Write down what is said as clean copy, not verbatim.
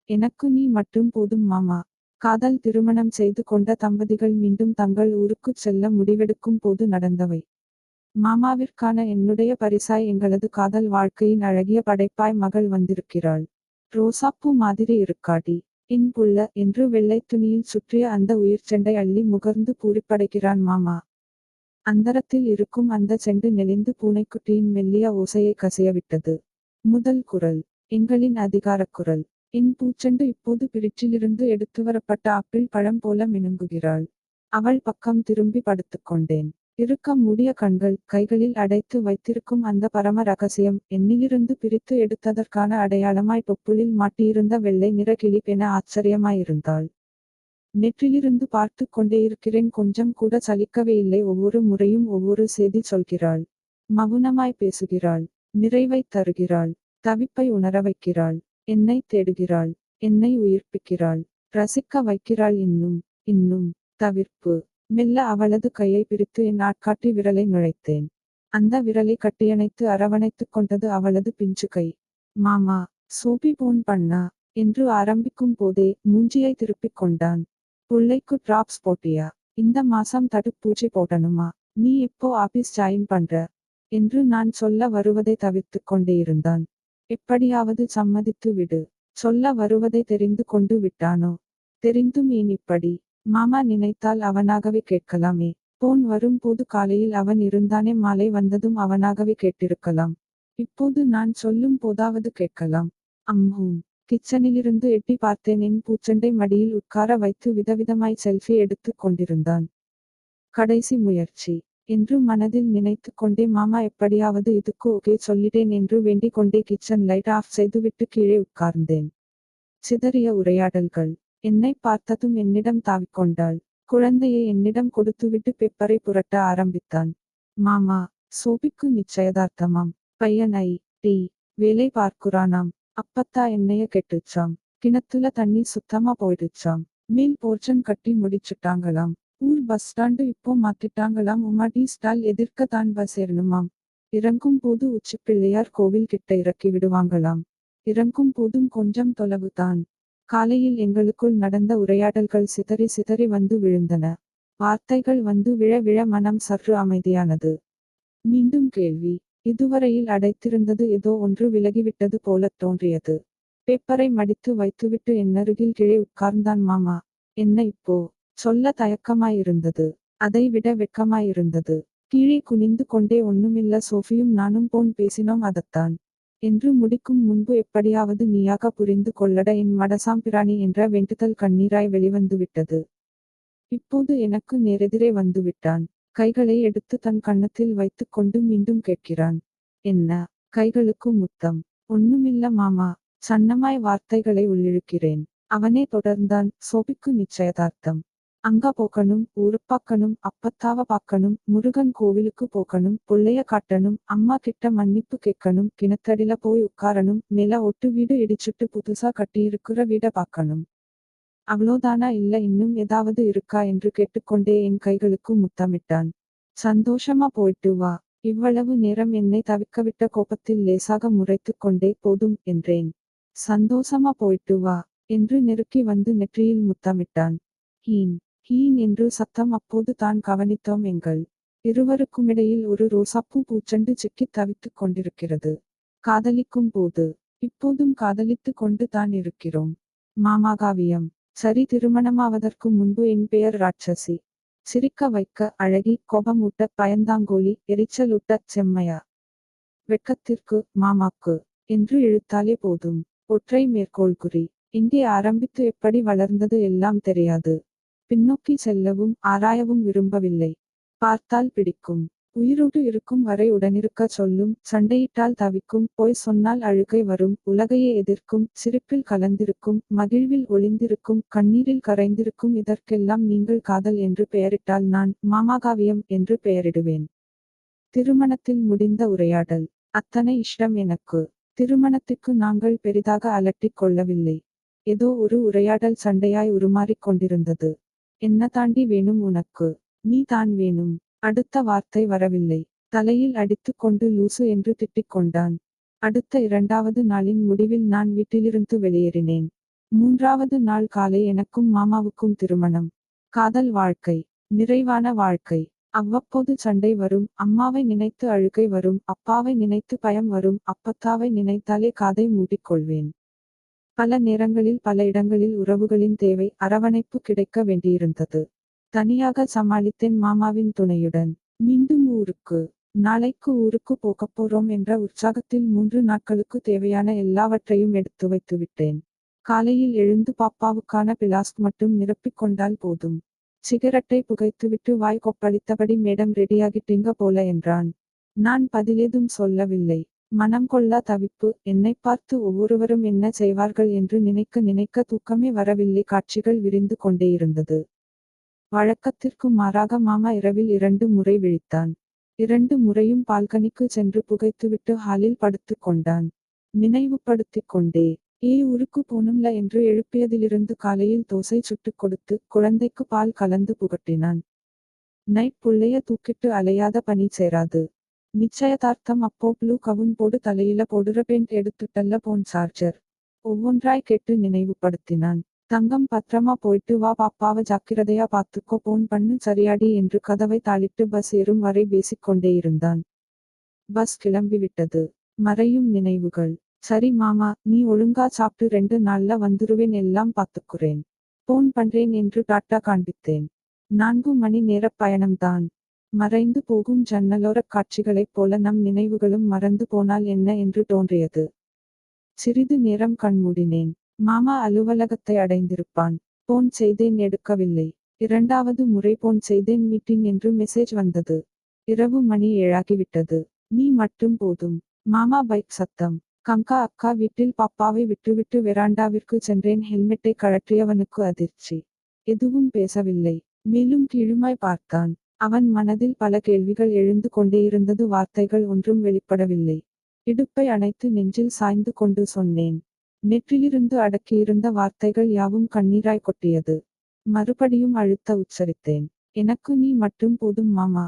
எனக்கு நீ மட்டும் போதும் மாமா. காதல் திருமணம் செய்து கொண்ட தம்பதிகள் மீண்டும் தங்கள் ஊருக்குச் செல்ல முடிவெடுக்கும் போது நடந்தவை. மாமாவிற்கான என்னுடைய பரிசாய் எங்களது காதல் வாழ்க்கையின் அழகிய படைப்பாய் மகள் வந்திருக்கிறாள். ரோசாப்பூ மாதிரி இருக்காடி. என் புள்ள என்று வெள்ளைத் துணியில் சுற்றிய அந்த உயிர்ச்செண்டை அள்ளி முகர்ந்து பூரிப்படைக்கிறான் மாமா. அந்தரத்தில் இருக்கும் அந்த செண்டு நெளிந்து பூனைக்குட்டியின் மெல்லிய ஓசையை கசியவிட்டது. முதல் குரல். எங்களின் அதிகாரக் குரல். என் பூச்செண்டு இப்போது பிரிட்ஜிலிருந்து எடுத்து வரப்பட்ட ஆப்பிள் பழம் போல மினுங்குகிறாள். அவள் பக்கம் திரும்பி படுத்துக்கொண்டேன். இருக்க மூடிய கண்கள், கைகளில் அடைத்து வைத்திருக்கும் அந்த பரம ரகசியம், என்னிலிருந்து பிரித்து எடுத்ததற்கான அடையாளமாய் தொப்புளில் மாட்டியிருந்த வெள்ளை நிற கிளிப் என ஆச்சரியமாயிருந்தாள். நெற்றிலிருந்து பார்த்து கொண்டேயிருக்கிறேன். கொஞ்சம் கூட சலிக்கவே இல்லை. ஒவ்வொரு முறையும் ஒவ்வொரு செய்தி சொல்கிறாள். மவுனமாய் பேசுகிறாள். நிறைவைத் தருகிறாள். தவிப்பை உணர வைக்கிறாள். என்னை தேடுகிறாள். என்னை உயிர்ப்பிக்கிறாள். ரசிக்க வைக்கிறாள். இன்னும் இன்னும் தவிர்ப்பு. மெல்ல அவளது கையை பிரித்து என் ஆட்காட்டி விரலை நுழைத்தேன். அந்த விரலை கட்டியணைத்து அரவணைத்துக் கொண்டது அவளது பிஞ்சு கை. மாமா, சோபி போன் பண்ணா என்று ஆரம்பிக்கும் போதே மூஞ்சியை திருப்பிக் கொண்டான். புள்ளைக்கு டிராப்ஸ் போட்டியா? இந்த மாசம் தடுப்பூசி போடணுமா? நீ எப்போ ஆபீஸ் ஜாயின் பண்ற? என்று நான் சொல்ல வருவதை தவிர்த்துக் கொண்டேயிருந்தான். எப்படியாவது சம்மதித்து விடு. சொல்ல வருவதை தெரிந்து கொண்டு விட்டானோ? தெரிந்தும் ஏன் இப்படி? மாமா நினைத்தால் அவனாகவே கேட்கலாமே. போன் வரும் போது காலையில் அவன் இருந்தானே, மாலை வந்ததும் அவனாகவே கேட்டிருக்கலாம். இப்போது நான் சொல்லும் போதாவது கேட்கலாம். அம்ஹூம். கிச்சனிலிருந்து எட்டி பார்த்தேன். என் பூச்செண்டை மடியில் உட்கார வைத்து விதவிதமாய் செல்ஃபி எடுத்துக் கொண்டிருந்தான். கடைசி முயற்சி என்று மனதில் நினைத்து கொண்டே மாமா எப்படியாவது இதுக்கு ஓகே சொல்லிட்டேன் என்று வேண்டிக் கொண்டே கிச்சன் லைட் ஆஃப் செய்துவிட்டு கீழே உட்கார்ந்தேன். சிதறிய உரையாடல்கள். என்னை பார்த்ததும் என்னிடம் தாவிக்கொண்டாள். குழந்தையை என்னிடம் கொடுத்துவிட்டு பெப்பரை புரட்ட ஆரம்பித்தான். மாமா, சோபிக்கு நிச்சயதார்த்தமாம். பையன் ஐ.டி. வேலை பார்க்குறானாம். அப்பத்தா என்னைய கெட்டுச்சாம். கிணத்துல தண்ணி சுத்தமா போயிடுச்சாம். மேல் போர்ஷன் கட்டி முடிச்சுட்டாங்களாம். ஊர் பஸ் ஸ்டாண்டு இப்போ மாத்திட்டாங்களாம். உமா டீ ஸ்டால் எதிர்க்க தான் பஸ் ஏறணுமாம். இறங்கும் போது உச்சிப்பிள்ளையார் கோவில் கிட்ட இறக்கி விடுவாங்களாம். இறங்கும் போதும் கொஞ்சம் தொலைவு தான். காலையில் எங்களுக்குள் நடந்த உரையாடல்கள் சிதறி சிதறி வந்து விழுந்தன. வார்த்தைகள் வந்து விழ விழ மனம் சற்று அமைதியானது. மீண்டும் கேள்வி. இதுவரையில் அடைத்திருந்தது ஏதோ ஒன்று விலகிவிட்டது போலத் தோன்றியது. பேப்பரை மடித்து வைத்துவிட்டு என்னருகில் கீழே உட்கார்ந்தான் மாமா. என்ன இப்போ? சொல்ல தயக்கமாயிருந்தது. அதை விட வெட்கமாயிருந்தது. கீழே குனிந்து கொண்டே ஒண்ணுமில்ல, சோஃபியும் நானும் போன் பேசினோம் அதத்தான். என்று முடிக்கும் முன்பு எப்படியாவது நீயாக புரிந்து கொள்ளட என் மடசாம்பிராணி என்ற வேண்டுதல் கண்ணீராய் வெளிவந்துவிட்டது. இப்போது எனக்கு நேரெதிரே வந்துவிட்டான். கைகளை எடுத்து தன் கன்னத்தில் வைத்துக் கொண்டு மீண்டும் கேட்கிறான். என்ன? கைகளுக்கு முத்தம். ஒண்ணுமில்ல மாமா. சன்னமாய் வார்த்தைகளை உள்ளிழுக்கிறேன். அவனே தொடர்ந்தான். சோபிக்கு நிச்சயதார்த்தம். அங்க போக்கணும், ஊருப்பாக்கணும், அப்பத்தாவ பாக்கணும், முருகன் கோவிலுக்கு போக்கணும், புள்ளைய காட்டணும், அம்மா கிட்ட மன்னிப்பு கேட்கணும், கிணத்தடில போய் உட்காரணும், மேல ஒட்டு வீடு இடிச்சுட்டு புதுசா கட்டியிருக்கிற வீட பாக்கணும். அவ்வளோதானா, இல்ல இன்னும் ஏதாவது இருக்கா என்று கேட்டுக்கொண்டே என் கைகளுக்கு முத்தமிட்டான். சந்தோஷமா போயிட்டு வா. இவ்வளவு நேரம் என்னை தவிக்கவிட்ட கோபத்தில் லேசாக முறைத்துக் கொண்டே போதும் என்றேன். சந்தோஷமா போயிட்டு வா என்று நெருக்கி வந்து நெற்றியில் முத்தமிட்டான். ஹீன் ஹீன் என்று சத்தம். அப்போது தான் கவனித்தோம், எங்கள் இருவருக்குமிடையில் ஒரு ரோசாப்பூ பூச்செண்டு சிக்கித் தவித்துக் கொண்டிருக்கிறது. காதலிக்கும் போது, இப்போதும் காதலித்து கொண்டு தான் இருக்கிறோம். மாமாகாவியம். சரி, திருமணமாவதற்கு முன்பு என் பெயர் ராட்சசி. சிரிக்க வைக்க அழகி, கோபமூட்ட பயந்தாங்கோலி, எரிச்சலூட்ட செம்மையா. வெட்கத்திற்கு மாமாக்கு என்று இழுத்தாலே போதும். ஒற்றை மேற்கோள் குறி. இங்கே ஆரம்பித்து எப்படி வளர்ந்தது எல்லாம் தெரியாது. பின்னோக்கி செல்லவும் ஆராயவும் விரும்பவில்லை. பார்த்தால் பிடிக்கும். உயிரோடு இருக்கும் வரை உடனிருக்க சொல்லும். சண்டையிட்டால் தவிக்கும். பொய் சொன்னால் அழுகை வரும். உலகையே எதிர்க்கும். சிரிப்பில் கலந்திருக்கும். மகிழ்வில் ஒளிந்திருக்கும். கண்ணீரில் கரைந்திருக்கும். இதற்கெல்லாம் நீங்கள் காதல் என்று பெயரிட்டால் நான் மாமாகாவியம் என்று பெயரிடுவேன். திருமணத்தில் முடிந்த உரையாடல். அத்தனை இஷ்டம் எனக்கு. திருமணத்திற்கு நாங்கள் பெரிதாக அலட்டிக் கொள்ளவில்லை. ஏதோ ஒரு உரையாடல் சண்டையாய் உருமாறிக் கொண்டிருந்தது. என்ன தாண்டி வேணும் உனக்கு? நீ தான் வேணும். அடுத்த வார்த்தை வரவில்லை. தலையில் அடித்துக் கொண்டு லூசு என்று திட்டிக் கொண்டான். அடுத்த 2வது நாளின் முடிவில் நான் வீட்டிலிருந்து வெளியேறினேன். மூன்றாவது நாள் காலை எனக்கும் மாமாவுக்கும் திருமணம். காதல் வாழ்க்கை. நிறைவான வாழ்க்கை. அவ்வப்போது சண்டை வரும், அம்மாவை நினைத்து அழுகை வரும், அப்பாவை நினைத்து பயம் வரும், அப்பத்தாவை நினைத்தாலே காதை மூடிக்கொள்வேன். பல நேரங்களில் பல இடங்களில் உறவுகளின் தேவை, அரவணைப்பு கிடைக்க வேண்டியிருந்தது. தனியாக சமாளித்தேன் மாமாவின் துணையுடன். மீண்டும் ஊருக்கு. நாளைக்கு ஊருக்கு போகப்போறோம் என்ற உற்சாகத்தில் 3 நாட்களுக்கு தேவையான எல்லாவற்றையும் எடுத்து வைத்துவிட்டேன். காலையில் எழுந்து பாப்பாவுக்கான பிளாஸ்க் மட்டும் நிரப்பிக் கொண்டால் போதும். சிகரெட்டை புகைத்துவிட்டு வாய் கொப்பளித்தபடி மேடம் ரெடியாகிட்டீங்க போல என்றான். நான் பதிலேதும் சொல்லவில்லை. மனம் கொள்ளா தவிப்பு. என்னைப் பார்த்து ஒவ்வொருவரும் என்ன செய்வார்கள் என்று நினைக்க நினைக்க தூக்கமே வரவில்லை. காட்சிகள் விரிந்து கொண்டேயிருந்தது. வழக்கத்திற்கு மாறாக மாமா இரவில் 2 முறை விழித்தான். 2 முறையும் பால்கனிக்கு சென்று புகைத்துவிட்டு ஹாலில் படுத்துக் கொண்டான். நினைவுபடுத்திக் கொண்டே ஊருக்கு போனும்ல என்று எழுப்பியதிலிருந்து காலையில் தோசை சுட்டுக் கொடுத்து குழந்தைக்கு பால் கலந்து புகட்டினான். நைட் புள்ளைய தூக்கிட்டு அலையாத பனி சேராது. நிச்சயதார்த்தம் அப்போ ப்ளூ கவுன் போடு, தலையில போடுற பெயிண்ட் எடுத்துட்டல்ல போன் சார்ஜர். ஒவ்வொன்றாய் கேட்டு நினைவுபடுத்தினான். தங்கம் பத்திரமா போயிட்டு வா, பாப்பாவ ஜாக்கிரதையா பாத்துக்கோ, போன் பண்ணு சரியாடி என்று கதவை தாளிட்டு பஸ் ஏறும் வரை பேசிக்கொண்டே இருந்தான். பஸ் கிளம்பிவிட்டது. மறையும் நினைவுகள். சரி மாமா, நீ ஒழுங்கா சாப்பிட்டு 2 நாள்ல வந்துருவேன், எல்லாம் பாத்துக்குறேன். போன் பண்றேன் என்று டாட்டா காண்பித்தேன். 4 மணி நேரப் பயணம்தான். மறைந்து போகும் ஜன்னலோரக் காட்சிகளைப் போல நம் நினைவுகளும் மறந்து போனால் என்ன என்று தோன்றியது. சிறிது நேரம் கண்மூடினேன். மாமா அலுவலகத்தை அடைந்திருப்பான். போன் செய்தேன், எடுக்கவில்லை. 2வது முறை போன் செய்தேன், மீட்டிங் என்று மெசேஜ் வந்தது. இரவு மணி 7 ஆகிவிட்டது. நீ மட்டும் போதும். மாமா பைக் சத்தம். கங்கா அக்கா வீட்டில் பாப்பாவை விட்டுவிட்டு வெராண்டாவிற்கு சென்றேன். ஹெல்மெட்டை கழற்றியவனுக்கு அதிர்ச்சி. எதுவும் பேசவில்லை. மேலும் கீழுமாய் பார்த்தான். அவன் மனதில் பல கேள்விகள் எழுந்து கொண்டேயிருந்தது. வார்த்தைகள் ஒன்றும் வெளிப்படவில்லை. இடுப்பை அணைத்து நெஞ்சில் சாய்ந்து கொண்டு சொன்னேன். நெற்றிலிருந்து அடக்கியிருந்த வார்த்தைகள் யாவும் கண்ணீராய் கொட்டியது. மறுபடியும் அழுத்த உச்சரித்தேன். எனக்கு நீ மட்டும் போதும் மாமா.